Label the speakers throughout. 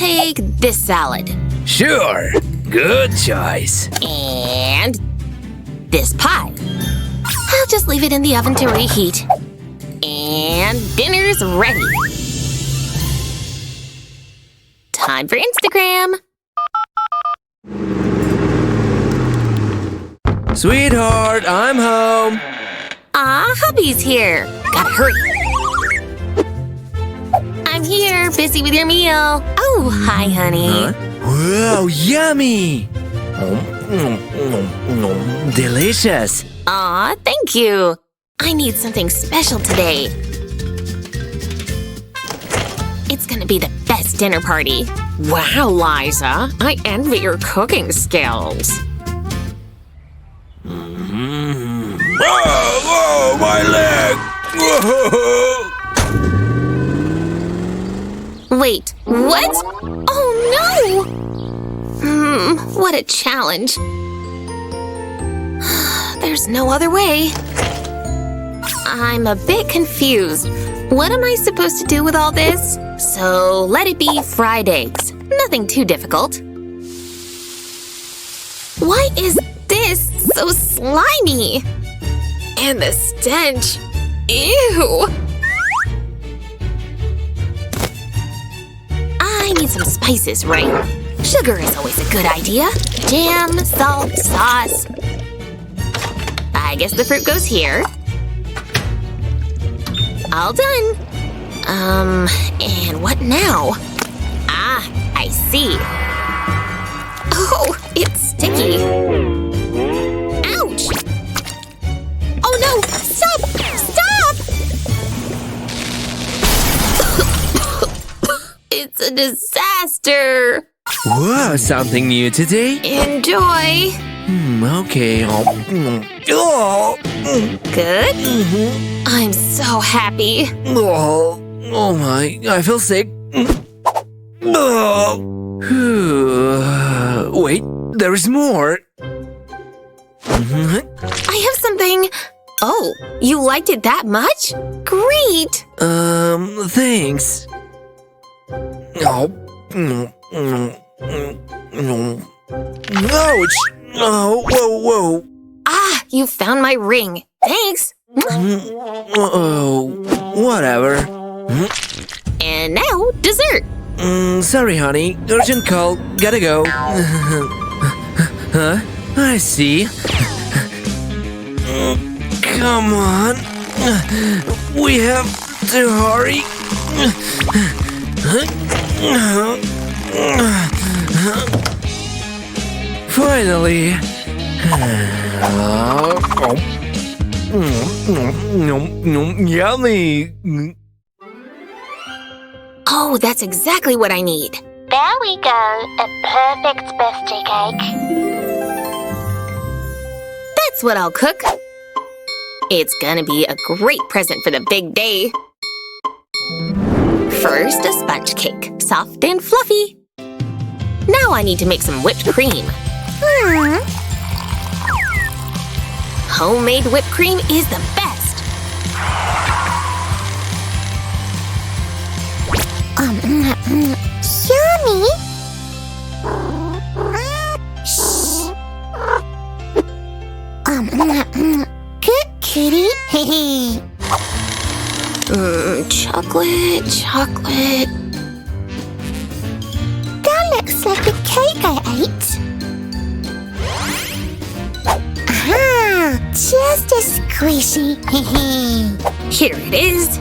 Speaker 1: take this salad.
Speaker 2: Sure. Good choice.
Speaker 1: And this pie. I'll just leave it in the oven to reheat. And dinner's ready. Time for Instagram.
Speaker 2: Sweetheart, I'm home.
Speaker 1: Aw, hubby's here. Gotta hurry. I'm here, busy with your meal. Oh, hi, honey.
Speaker 2: Huh? Wow, yummy! Delicious.
Speaker 1: Aw, thank you. I need something special today. It's gonna be the best dinner party. Wow, Liza, I envy your cooking skills.
Speaker 2: Whoa, my leg! Whoa.
Speaker 1: Wait, what? Oh no! What a challenge. There's no other way. I'm a bit confused. What am I supposed to do with all this? So let it be fried eggs. Nothing too difficult. Why is this so slimy? And the stench. Ew! I need some spices, right? Sugar is always a good idea. Jam, salt, sauce. I guess the fruit goes here. All done. And what now? Ah, I see. Oh, it's sticky. Ouch! Oh no! Stop! Stop! It's a disaster.
Speaker 2: Whoa, something new today?
Speaker 1: Enjoy.
Speaker 2: Okay. Oh.
Speaker 1: Good? I'm so happy.
Speaker 2: Oh my, I feel sick. Wait, there is more.
Speaker 1: I have something. Oh, you liked it that much? Great!
Speaker 2: Thanks. Ouch! Oh, whoa.
Speaker 1: Ah, you found my ring. Thanks.
Speaker 2: Oh, whatever.
Speaker 1: And now, dessert.
Speaker 2: Sorry, honey. Urgent call. Gotta go. Huh? I see. Come on. We have to hurry. Finally. Yummy.
Speaker 1: Oh, that's exactly what I need.
Speaker 3: There we go, a perfect birthday cake.
Speaker 1: That's what I'll cook. It's gonna be a great present for the big day. First, a sponge cake, soft and fluffy. Now I need to make some whipped cream. Homemade whipped cream is the best.
Speaker 3: Yummy! Good kitty.
Speaker 1: Chocolate.
Speaker 3: That looks like the cake I ate. Aha! Just as squishy.
Speaker 1: Here it is.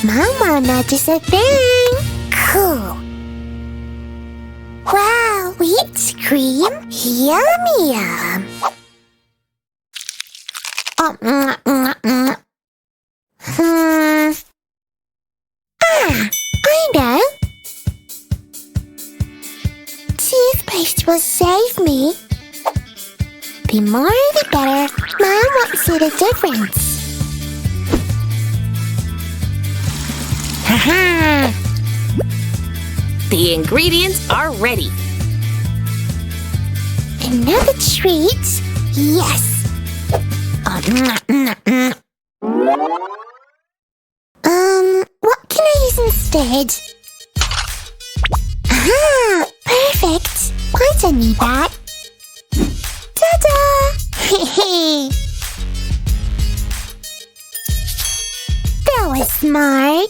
Speaker 3: Mama noticed a thing. Cool. Wow, whipped cream. Yummy. I know. Toothpaste will save me. The more the better. Mom won't see the difference. Haha!
Speaker 1: The ingredients are ready.
Speaker 3: Another treat? Yes! What can toasted. Aha! Perfect. I don't need that. Ta-da! That was smart.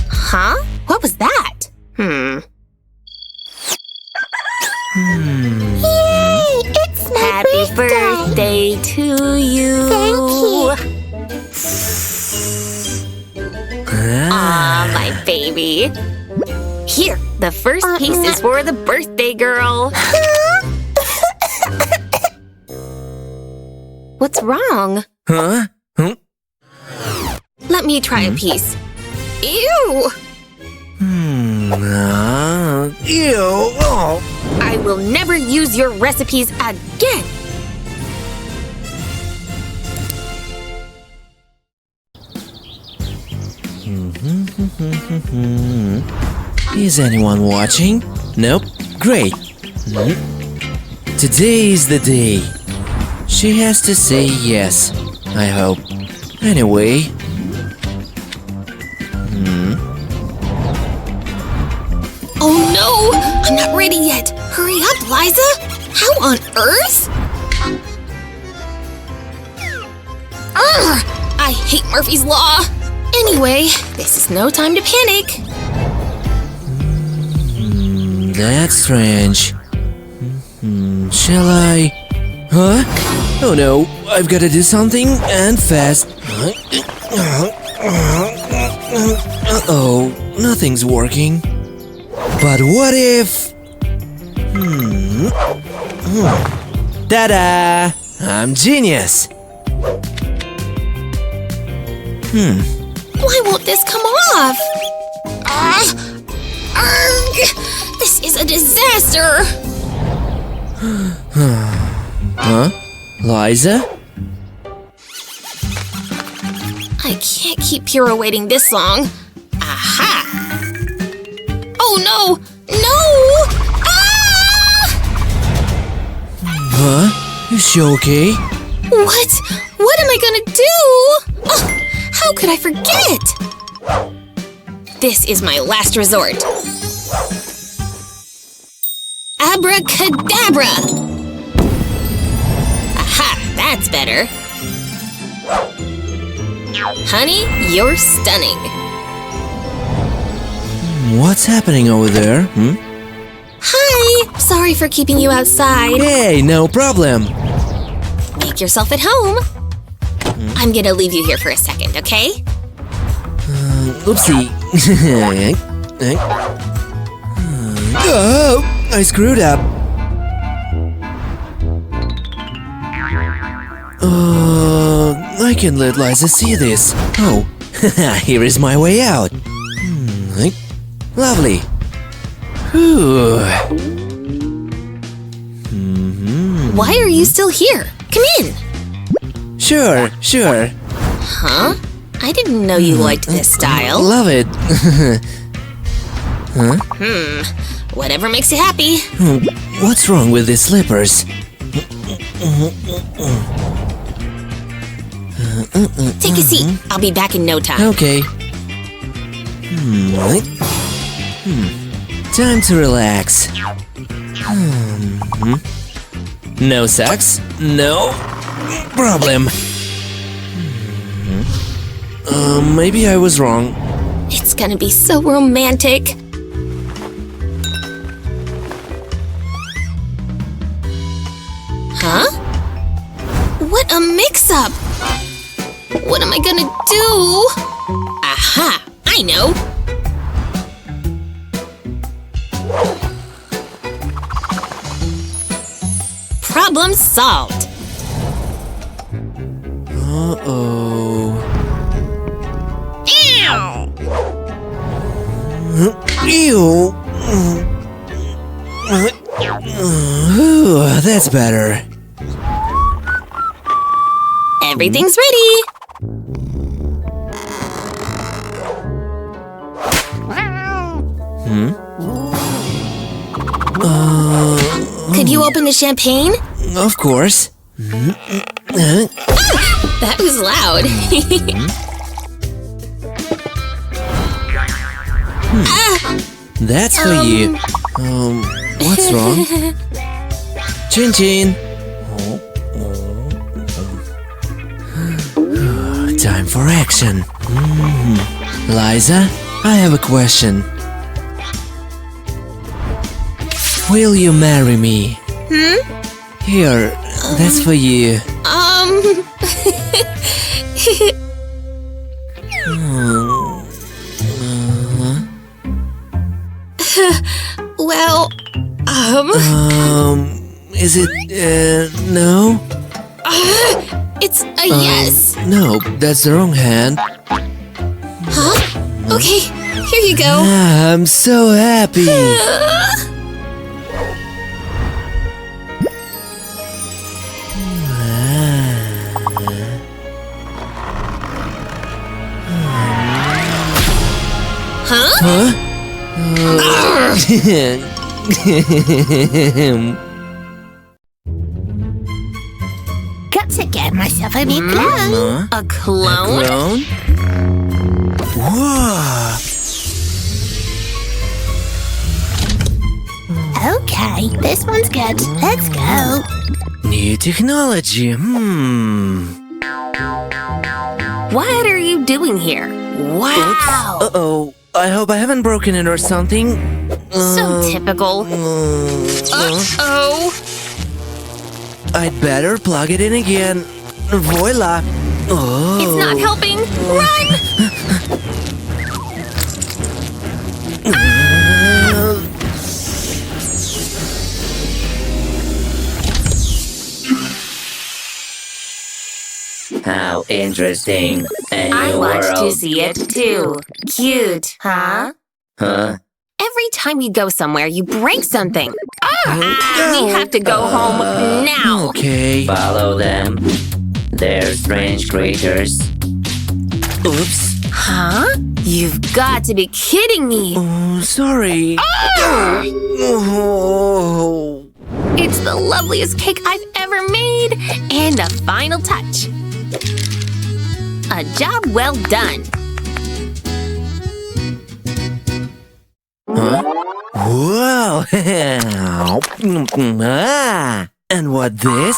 Speaker 1: Huh? What was that?
Speaker 3: Yay! It's my
Speaker 1: Happy birthday to you.
Speaker 3: Thank you.
Speaker 1: Aw, my baby. Here, the first piece is for the birthday girl. What's wrong?
Speaker 2: Huh?
Speaker 1: Let me try a piece. Ew!
Speaker 2: Ew. Oh.
Speaker 1: I will never use your recipes again.
Speaker 2: Is anyone watching? Nope. Great. Today is the day. She has to say yes, I hope. Anyway.
Speaker 1: Oh no! I'm not ready yet. Hurry up, Liza! How on earth? Ugh! I hate Murphy's Law. Anyway, this is no time to panic.
Speaker 2: That's strange. Shall I? Huh? Oh no, I've got to do something and fast. Uh-oh, nothing's working. But what if... Ta-da! I'm genius!
Speaker 1: Why won't this come off? This is a disaster!
Speaker 2: Huh? Liza?
Speaker 1: I can't keep Piro waiting this long. Aha! Oh no! No! Ah!
Speaker 2: Huh? Is she okay?
Speaker 1: What? What am I gonna do? Oh, how could I forget? This is my last resort. Abracadabra! Aha, that's better. Honey, you're stunning.
Speaker 2: What's happening over there?
Speaker 1: Hi! Sorry for keeping you outside.
Speaker 2: Hey, no problem.
Speaker 1: Make yourself at home. I'm gonna leave you here for a second, okay?
Speaker 2: Oopsie. Oh, I screwed up. I can let Liza see this. Oh, here is my way out. Lovely. Whew.
Speaker 1: Why are you still here? Come in.
Speaker 2: Sure.
Speaker 1: Huh? I didn't know you liked this style.
Speaker 2: Love it.
Speaker 1: Whatever makes you happy.
Speaker 2: What's wrong with these slippers?
Speaker 1: Take a seat. I'll be back in no time.
Speaker 2: Okay. Time to relax. No socks? No problem. Maybe I was wrong.
Speaker 1: It's gonna be so romantic. Huh? What a mix-up! What am I gonna do? Aha! I know! Problem solved!
Speaker 2: Uh-oh.
Speaker 1: Ew!
Speaker 2: Ew! That's better.
Speaker 1: Everything's ready! Could you open the champagne?
Speaker 2: Of course.
Speaker 1: That was loud.
Speaker 2: That's for you. What's wrong? Chin Chin. Time for action. Liza, I have a question. Will you marry me? Here, that's for you.
Speaker 1: Well,
Speaker 2: Is it, no?
Speaker 1: it's a yes.
Speaker 2: No, that's the wrong hand.
Speaker 1: Huh? Okay, here you go.
Speaker 2: I'm so happy.
Speaker 1: Huh?
Speaker 3: Got to get myself a new clone.
Speaker 1: A clone?
Speaker 2: Clone? Whoa.
Speaker 3: Okay, this one's good. Let's go.
Speaker 2: New technology.
Speaker 1: What are you doing here? Wow.
Speaker 2: Uh-oh. I hope I haven't broken it or something.
Speaker 1: So typical. Uh-oh.
Speaker 2: I'd better plug it in again. Voila. Oh.
Speaker 1: It's not helping. Run!
Speaker 4: How interesting. A new
Speaker 1: I want to
Speaker 4: world.
Speaker 1: see it too. Cute, huh?
Speaker 4: Huh?
Speaker 1: Every time you go somewhere, you break something. We have to go home now.
Speaker 2: Okay.
Speaker 4: Follow them. They're strange creatures.
Speaker 2: Oops.
Speaker 1: Huh? You've got to be kidding me.
Speaker 2: Oh, sorry. Oh.
Speaker 1: It's the loveliest cake I've ever made. And the final touch. A job well done.
Speaker 2: Huh? Whoa! Ah. And what this?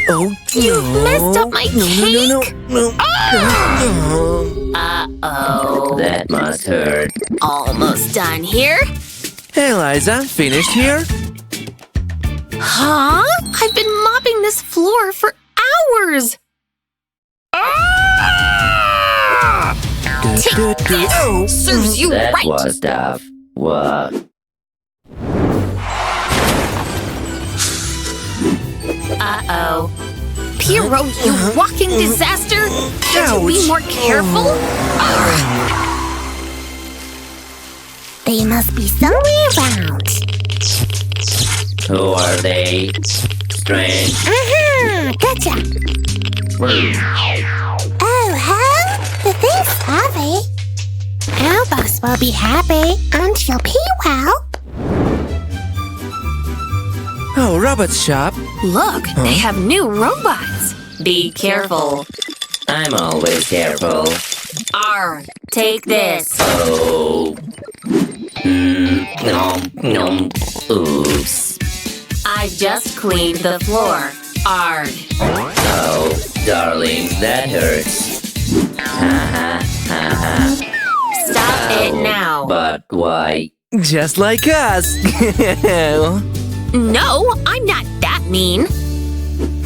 Speaker 2: Oh,
Speaker 1: You messed up my cake.
Speaker 2: No.
Speaker 1: Uh-oh.
Speaker 4: That must hurt.
Speaker 1: Almost done here.
Speaker 2: Hey, Liza, finished here?
Speaker 1: Huh? I've been mopping this floor for hours. Take this. Serves you
Speaker 4: That
Speaker 1: right.
Speaker 4: was tough. What?
Speaker 1: Uh-oh. Piro, you walking disaster. Can't you be more careful?
Speaker 3: They must be somewhere around.
Speaker 4: Who are they? Strange.
Speaker 3: Gotcha. Oh, how? This savvy. Our boss will be happy, and she'll be well.
Speaker 2: Oh, robot shop.
Speaker 1: Look, they have new robots. Be careful.
Speaker 4: I'm always careful.
Speaker 1: Take this.
Speaker 4: Oh. Nom. Oops.
Speaker 1: I just cleaned the floor. Arg.
Speaker 4: Oh, darling, that hurts.
Speaker 1: Stop it now.
Speaker 4: But why?
Speaker 2: Just like us.
Speaker 1: No, I'm not that mean.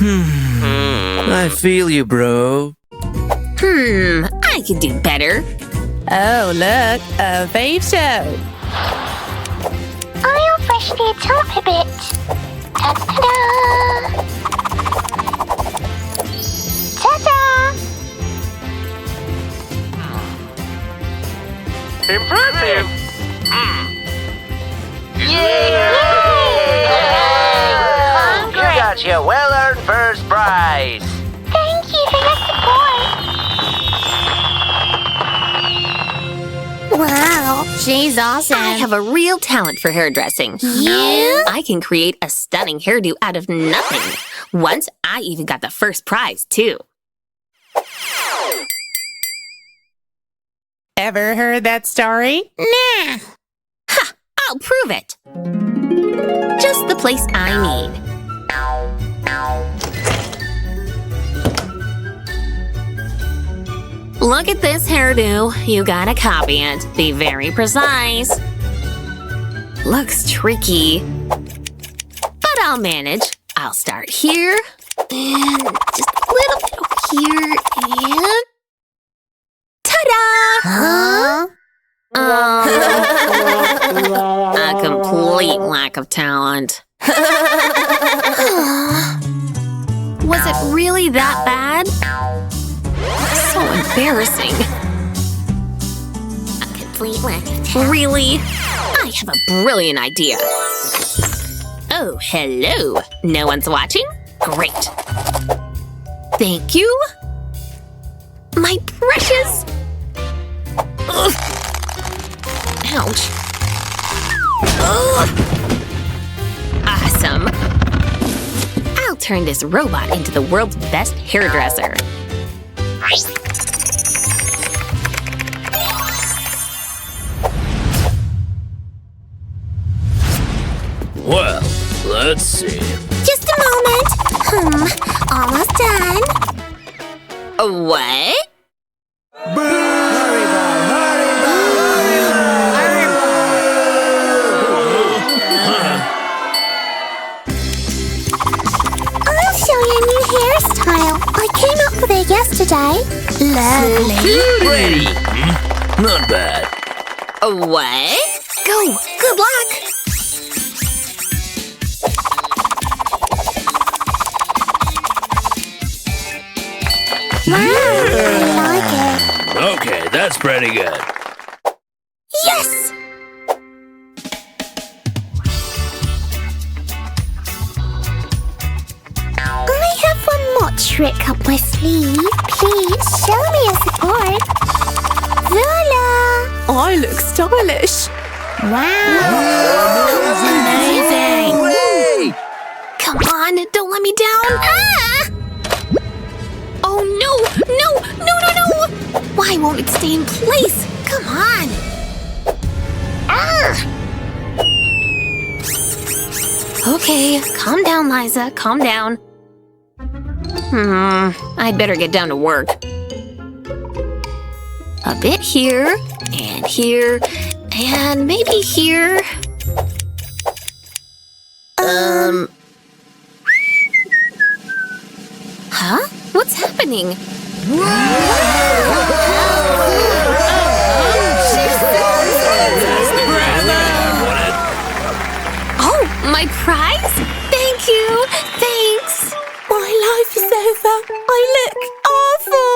Speaker 2: I feel you, bro.
Speaker 1: I could do better.
Speaker 5: Oh, look, a vape show.
Speaker 3: I'll freshen it up a bit. Ta-da! Ta-da!
Speaker 6: Impressive! You got your well-earned first prize!
Speaker 3: Thank you for your support. Wow, she's awesome.
Speaker 1: I have a real talent for hairdressing.
Speaker 3: You?
Speaker 1: I can create a stunning hairdo out of nothing. Once I even got the first prize, too.
Speaker 5: Ever heard that story?
Speaker 3: Nah.
Speaker 1: Ha! I'll prove it. Just the place I need. Look at this hairdo. You gotta copy it. Be very precise. Looks tricky, but I'll manage. I'll start here, and just a little bit over here, and ta-da!
Speaker 3: Huh?
Speaker 1: A complete lack of talent. Was it really that bad? So embarrassing.
Speaker 3: A complete lack of talent.
Speaker 1: Really? I have a brilliant idea. Oh, hello. No one's watching? Great. Thank you. My precious. Ugh. Ouch. Ugh. Awesome. I'll turn this robot into the world's best hairdresser.
Speaker 2: Well, let's see.
Speaker 3: Just a moment. Almost done.
Speaker 1: What?
Speaker 3: I'll show you a new hairstyle. I came up with it yesterday. Lovely.
Speaker 2: Ready? Not bad.
Speaker 1: What? Go. Good luck.
Speaker 3: Wow, I like it.
Speaker 2: Okay, that's pretty good.
Speaker 3: Yes! I have one more trick up my sleeve. Please show me your support. Voila!
Speaker 5: I look stylish.
Speaker 3: Wow!
Speaker 1: Amazing. Come on, don't let me down. Ah! Oh no! Why won't it stay in place? Come on! Arr! Okay, calm down, Liza. Calm down. I'd better get down to work. A bit here, and maybe here. Huh? What's happening? Oh, my prize? Thank you! Thanks!
Speaker 5: My life is over. I look awful.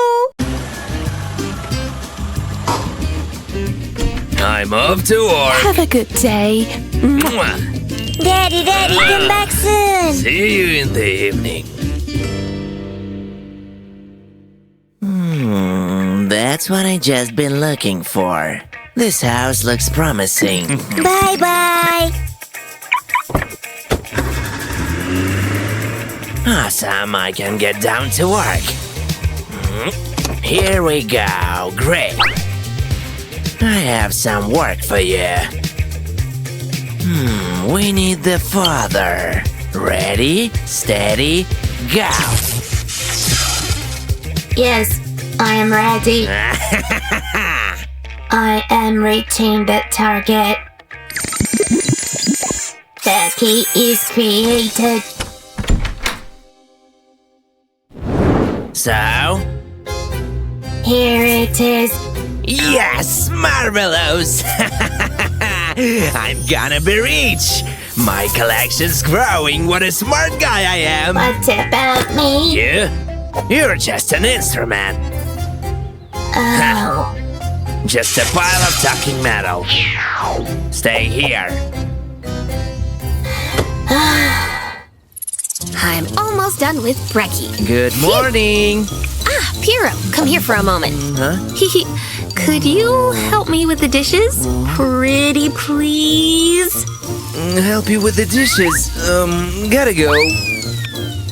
Speaker 2: I'm off to work.
Speaker 5: Have a good day.
Speaker 2: Mwah.
Speaker 3: Daddy, come back soon.
Speaker 2: See you in the evening.
Speaker 7: That's what I just been looking for. This house looks promising.
Speaker 3: Bye-bye.
Speaker 7: Awesome, I can get down to work. Here we go, great. I have some work for you. We need the father. Ready, steady, go.
Speaker 3: Yes, I am ready. I am reaching the target. The key is created.
Speaker 7: So?
Speaker 3: Here it is.
Speaker 7: Yes, marvelous! I'm gonna be rich. My collection's growing. What a smart guy I am.
Speaker 3: What about me?
Speaker 7: You? You're just an instrument.
Speaker 3: Oh.
Speaker 7: Just a pile of talking metal. Stay here.
Speaker 1: I'm almost done with brekkie.
Speaker 7: Good morning.
Speaker 1: Ah, Piro, come here for a moment.
Speaker 7: Huh?
Speaker 1: Could you help me with the dishes? Pretty please?
Speaker 2: Help you with the dishes. Gotta go.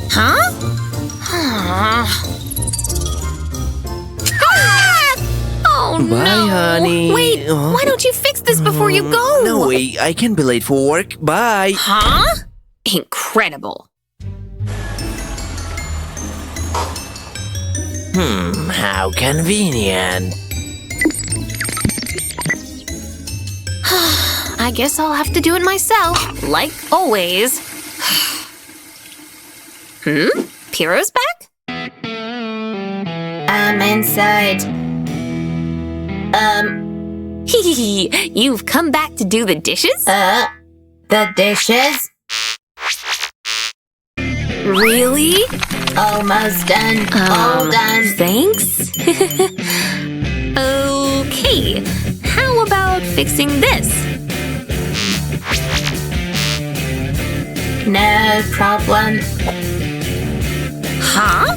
Speaker 1: Huh? Ah! Oh Oh,
Speaker 2: Bye,
Speaker 1: no.
Speaker 2: honey.
Speaker 1: Wait, why don't you fix this before you go?
Speaker 2: No way, I can be late for work. Bye.
Speaker 1: Huh? Incredible.
Speaker 7: How convenient.
Speaker 1: I guess I'll have to do it myself, like always. Piro's back?
Speaker 5: I'm inside.
Speaker 1: Hee, you've come back to do the dishes?
Speaker 5: The dishes?
Speaker 1: Really?
Speaker 5: Almost done. All done.
Speaker 1: Thanks. Okay, how about fixing this?
Speaker 5: No problem.
Speaker 1: Huh?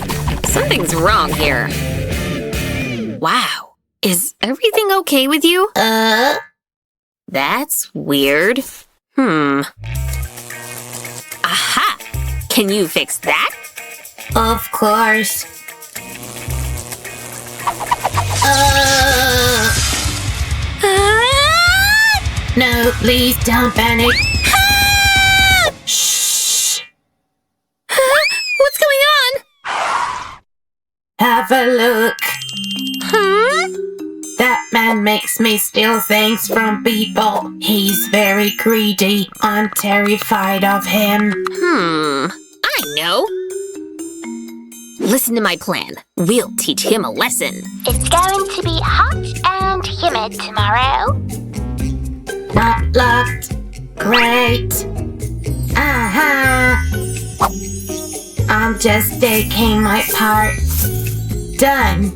Speaker 1: Something's wrong here. Wow. Is everything okay with you? That's weird. Aha! Can you fix that?
Speaker 5: Of course. No, please don't panic. Shh.
Speaker 1: What's going on?
Speaker 5: Have a look.
Speaker 1: Huh?
Speaker 5: That man makes me steal things from people. He's very greedy. I'm terrified of him.
Speaker 1: I know. Listen to my plan. We'll teach him a lesson.
Speaker 3: It's going to be hot and humid tomorrow.
Speaker 5: Not locked. Great. Aha. I'm just taking my part. Done.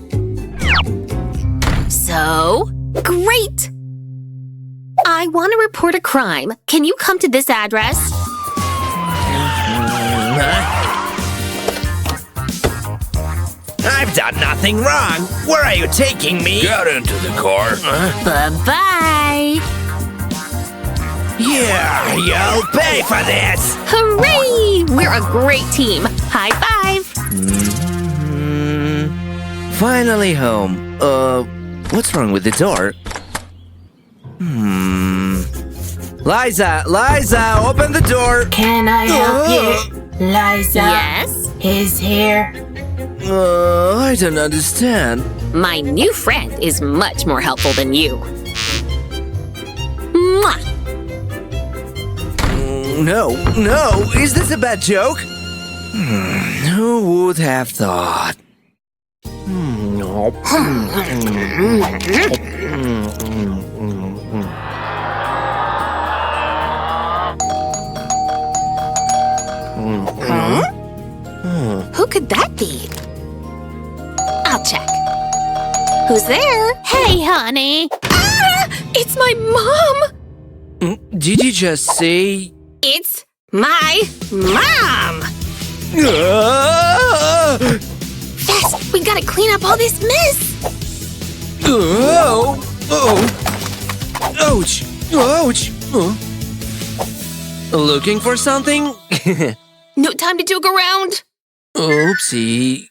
Speaker 1: So, great! I want to report a crime. Can you come to this address?
Speaker 7: I've done nothing wrong. Where are you taking me?
Speaker 6: Get into the car.
Speaker 1: Bye-bye!
Speaker 7: Yeah, you'll pay for this.
Speaker 1: Hooray! We're a great team. High five!
Speaker 2: Finally home. What's wrong with the door? Liza, open the door.
Speaker 5: Can I help you? Liza?
Speaker 1: Yes?
Speaker 5: He's here.
Speaker 2: I don't understand.
Speaker 1: My new friend is much more helpful than you. Mwah!
Speaker 2: No, is this a bad joke? Who would have thought?
Speaker 1: Who could that be? I'll check. Who's there? Hey, honey. Ah! It's my mom!
Speaker 2: Did you just say?
Speaker 1: It's my mom! Fast! We gotta clean up all this mess!
Speaker 2: Ouch! Looking for something?
Speaker 1: No time to joke around!
Speaker 2: Oopsie.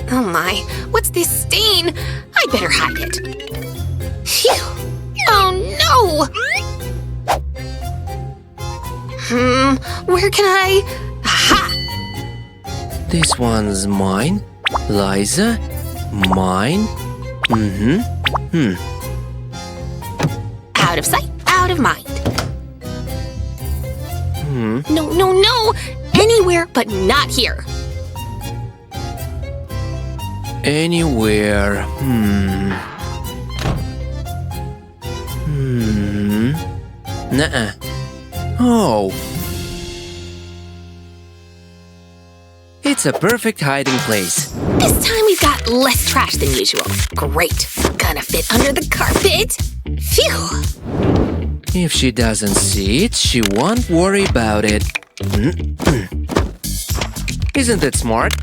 Speaker 1: Oh my, what's this stain? I better hide it. Phew! Oh no! Where can I… Aha!
Speaker 2: This one's mine. Liza? Mine?
Speaker 1: Out of sight, out of mind. No! Anywhere but not here.
Speaker 2: Anywhere. Nuh-uh. Oh. It's a perfect hiding place.
Speaker 1: This time we've got less trash than usual. Great. Gonna fit under the carpet. Phew.
Speaker 2: If she doesn't see it, she won't worry about it. Isn't it smart?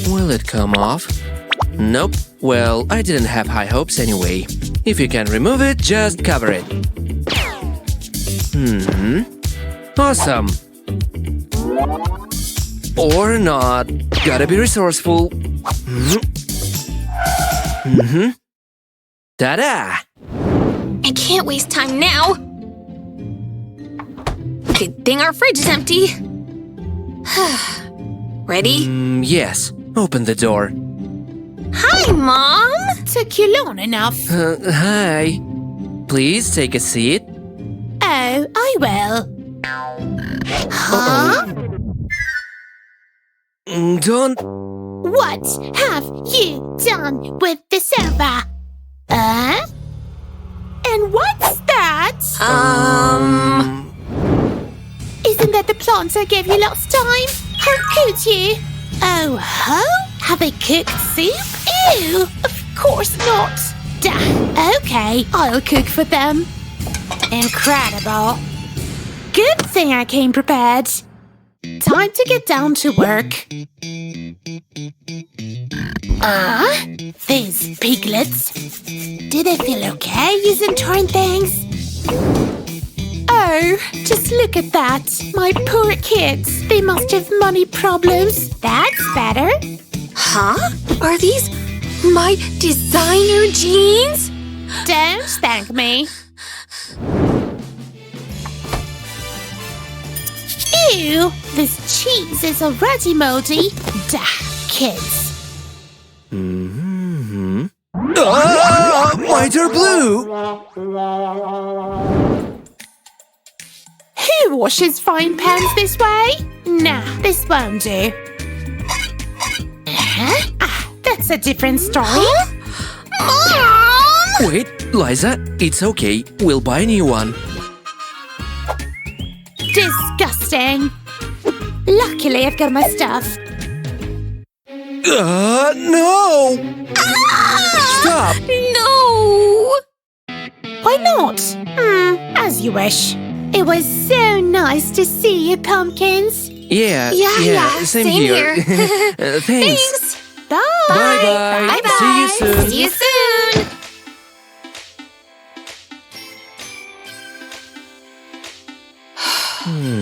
Speaker 2: Will it come off? Nope. Well, I didn't have high hopes anyway. If you can remove it, just cover it. Awesome. Or not. Gotta be resourceful. Ta-da!
Speaker 1: I can't waste time now. Good thing our fridge is empty. Ready?
Speaker 2: Yes. Open the door.
Speaker 1: Hi, Mom.
Speaker 5: Took you long enough.
Speaker 2: Hi. Please take a seat.
Speaker 5: Oh, I will.
Speaker 1: Huh?
Speaker 2: Don't.
Speaker 3: What have you done with the sofa? And what's that? Isn't that the plant I gave you last time? How could you? Oh, ho? Have a cooked soup? Ew, of course not. Duh. Okay, I'll cook for them. Incredible. Good thing I came prepared. Time to get down to work. These piglets. Do they feel okay using torn things? Oh, just look at that. My poor kids. They must have money problems. That's better.
Speaker 1: Huh? Are these my designer jeans?
Speaker 3: Don't thank me. Ew, this cheese is already moldy. Duh, kids.
Speaker 2: White or blue?
Speaker 3: Who washes frying pans this way? Nah, this won't do. That's a different story.
Speaker 1: Mom!
Speaker 2: Wait, Liza, it's okay. We'll buy a new one.
Speaker 3: Disgusting. Luckily, I've got my stuff.
Speaker 2: No! Stop!
Speaker 1: No!
Speaker 3: Why not? As you wish. It was so nice to see you, pumpkins.
Speaker 2: Yeah,
Speaker 1: Yeah,
Speaker 2: same
Speaker 1: same
Speaker 2: here.
Speaker 1: here.
Speaker 2: Thanks.
Speaker 3: Bye.
Speaker 2: Bye-bye.
Speaker 1: Bye-bye.
Speaker 2: See you soon.
Speaker 1: See you soon.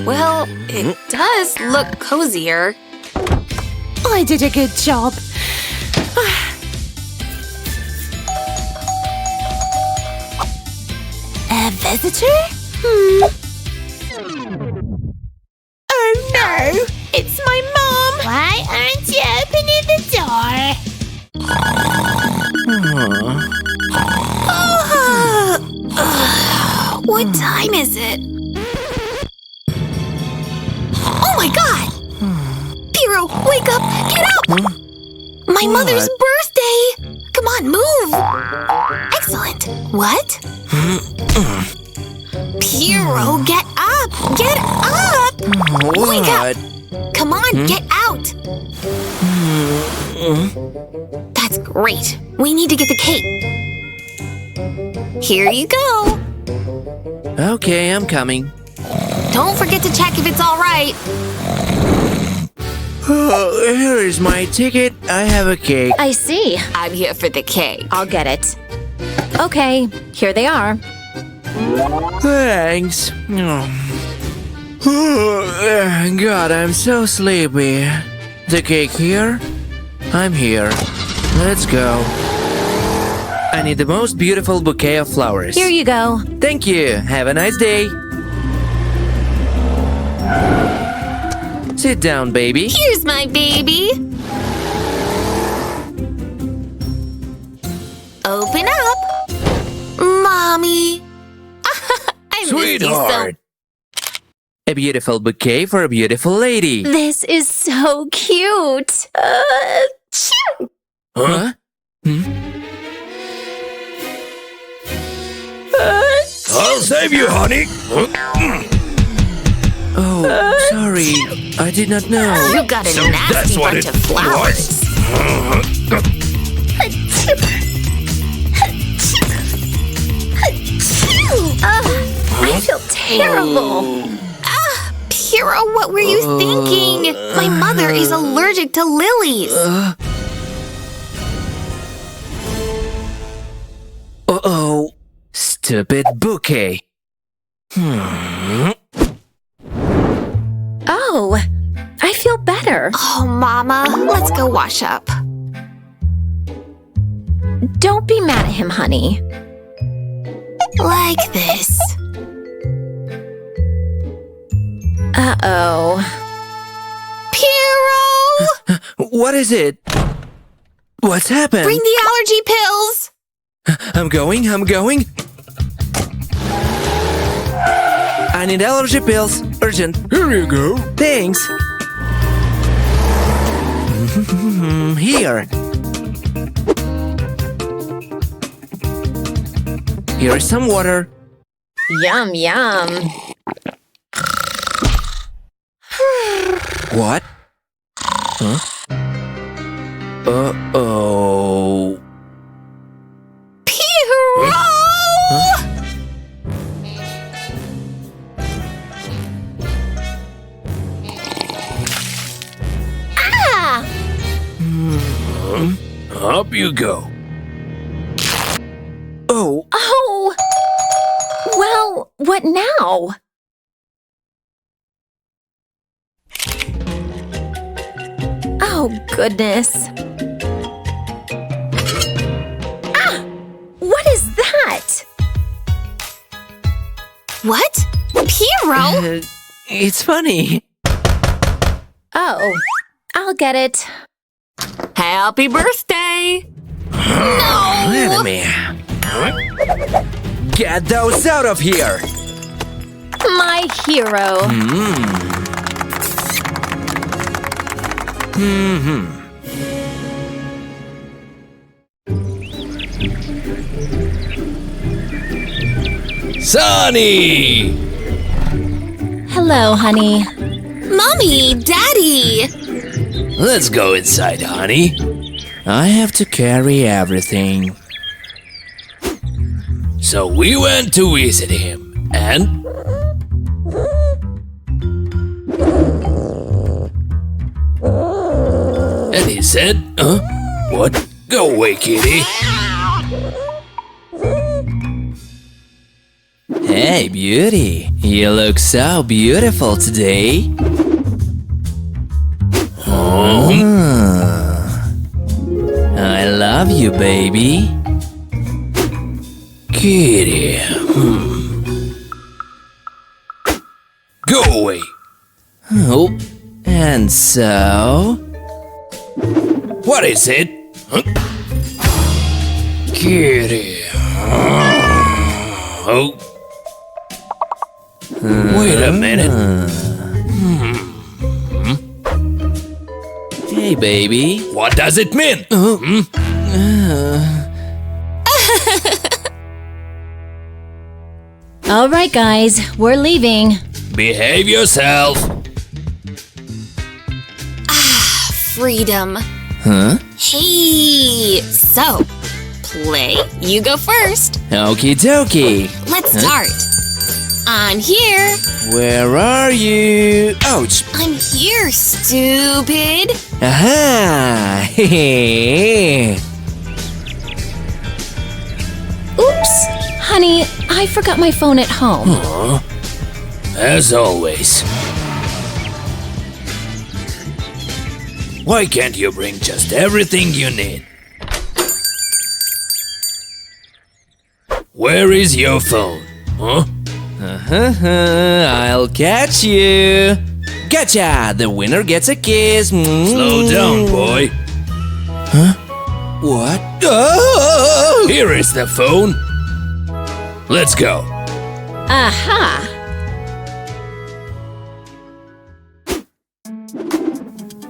Speaker 1: Well, it does look cozier.
Speaker 3: I did a good job. A visitor? Oh no! It's my mom! Why aren't you opening the door?
Speaker 1: What time is it? Oh my god! Piro, wake up! Get up! My mother's birthday! Come on, move! Excellent. What? Piro, get up! Get up! Wake up! Come on, get out! That's great. We need to get the cake. Here you go.
Speaker 2: Okay, I'm coming.
Speaker 1: Don't forget to check if it's all right.
Speaker 2: Here is my ticket. I have a cake.
Speaker 8: I see.
Speaker 1: I'm here for the cake.
Speaker 8: I'll get it. Okay, here they are.
Speaker 2: Thanks. God, I'm so sleepy. The cake here? I'm here. Let's go. I need the most beautiful bouquet of flowers.
Speaker 8: Here you go.
Speaker 2: Thank you. Have a nice day. Sit down, baby.
Speaker 1: Here's my baby. Open up. Mommy. I missed you so.
Speaker 2: A beautiful bouquet for a beautiful lady.
Speaker 8: This is so cute.
Speaker 2: Huh?
Speaker 7: I'll save you, honey.
Speaker 2: Oh, sorry. I did not know.
Speaker 1: You got a nasty
Speaker 7: that's what
Speaker 1: bunch
Speaker 7: it
Speaker 1: of flowers.
Speaker 8: I feel terrible.
Speaker 1: Piro, what were you thinking? My mother is allergic to lilies.
Speaker 2: Uh-oh. Stupid bouquet.
Speaker 8: Oh, I feel better.
Speaker 1: Oh, Mama, let's go wash up.
Speaker 8: Don't be mad at him, honey.
Speaker 1: Like this.
Speaker 8: Uh-oh.
Speaker 1: Piro!
Speaker 2: What is it? What's happened?
Speaker 1: Bring the allergy pills!
Speaker 2: I'm going. I need allergy pills. Urgent. Here you go. Thanks. Here. Here is some water.
Speaker 8: Yum, yum.
Speaker 2: What? Huh? Uh-oh.
Speaker 1: Piro! Ah!
Speaker 7: Up you go.
Speaker 2: Oh.
Speaker 8: Oh! Well, what now? Oh, goodness. Ah! What is that?
Speaker 1: What? Piro?
Speaker 2: It's funny.
Speaker 8: Oh, I'll get it.
Speaker 1: Happy birthday!
Speaker 2: Enemy. Get those out of here.
Speaker 8: My hero.
Speaker 7: Sonny!
Speaker 8: Hello, honey.
Speaker 1: Mommy, Daddy!
Speaker 7: Let's go inside, honey.
Speaker 2: I have to carry everything.
Speaker 7: So we went to visit him, and... And he said, what? Go away, kitty.
Speaker 2: Hey, beauty. You look so beautiful today. I love you, baby.
Speaker 7: Kitty. Go away.
Speaker 2: Oh, and so...
Speaker 7: What is it? Kitty. Oh. Wait a minute.
Speaker 2: Hey, baby.
Speaker 7: What does it mean?
Speaker 8: All right, guys, we're leaving.
Speaker 7: Behave yourself.
Speaker 1: Freedom.
Speaker 2: Huh?
Speaker 1: Hey! So, play. You go first.
Speaker 2: Okie dokie.
Speaker 1: Let's start. I'm here.
Speaker 2: Where are you? Ouch.
Speaker 1: I'm here, stupid.
Speaker 2: Aha!
Speaker 8: Oops. Honey, I forgot my phone at home.
Speaker 7: As always. Why can't you bring just everything you need? Where is your phone? Huh?
Speaker 2: I'll catch you. Gotcha! The winner gets a kiss.
Speaker 7: Slow down, boy.
Speaker 2: What?
Speaker 7: Oh! Here is the phone. Let's go.
Speaker 8: Aha!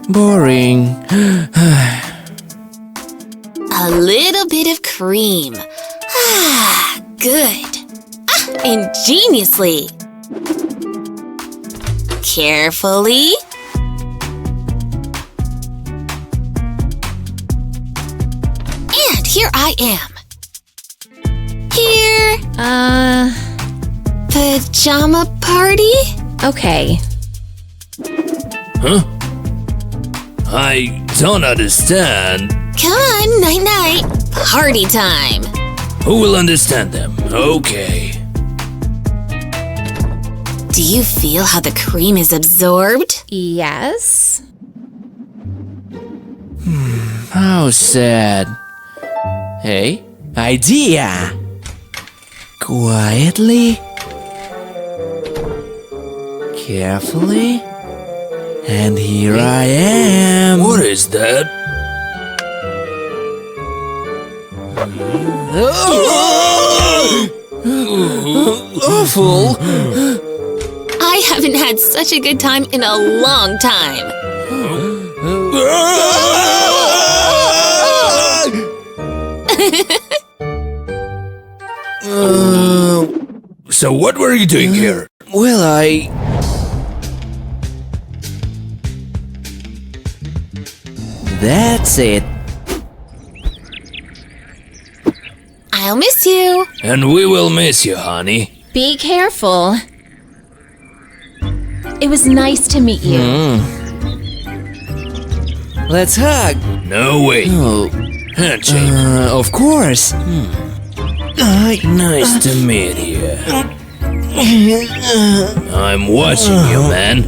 Speaker 2: Boring.
Speaker 1: A little bit of cream. Ah, good. Ingeniously. Carefully. And here I am. Here. Pajama party?
Speaker 8: Okay.
Speaker 7: Huh? I don't understand.
Speaker 1: Come on, night-night. Party time.
Speaker 7: Who will understand them? Okay.
Speaker 1: Do you feel how the cream is absorbed?
Speaker 8: Yes?
Speaker 2: How sad. Hey?
Speaker 7: Idea!
Speaker 2: Quietly. Carefully. And here I am.
Speaker 7: What is that?
Speaker 2: Awful.
Speaker 1: I haven't had such a good time in a long time.
Speaker 7: So what were you doing here?
Speaker 2: Well, That's it.
Speaker 1: I'll miss you.
Speaker 7: And we will miss you, honey.
Speaker 8: Be careful. It was nice to meet you.
Speaker 2: Let's hug.
Speaker 7: No way.
Speaker 2: Oh,
Speaker 7: Handshake.
Speaker 2: of course.
Speaker 7: Nice to meet you. I'm watching you, man.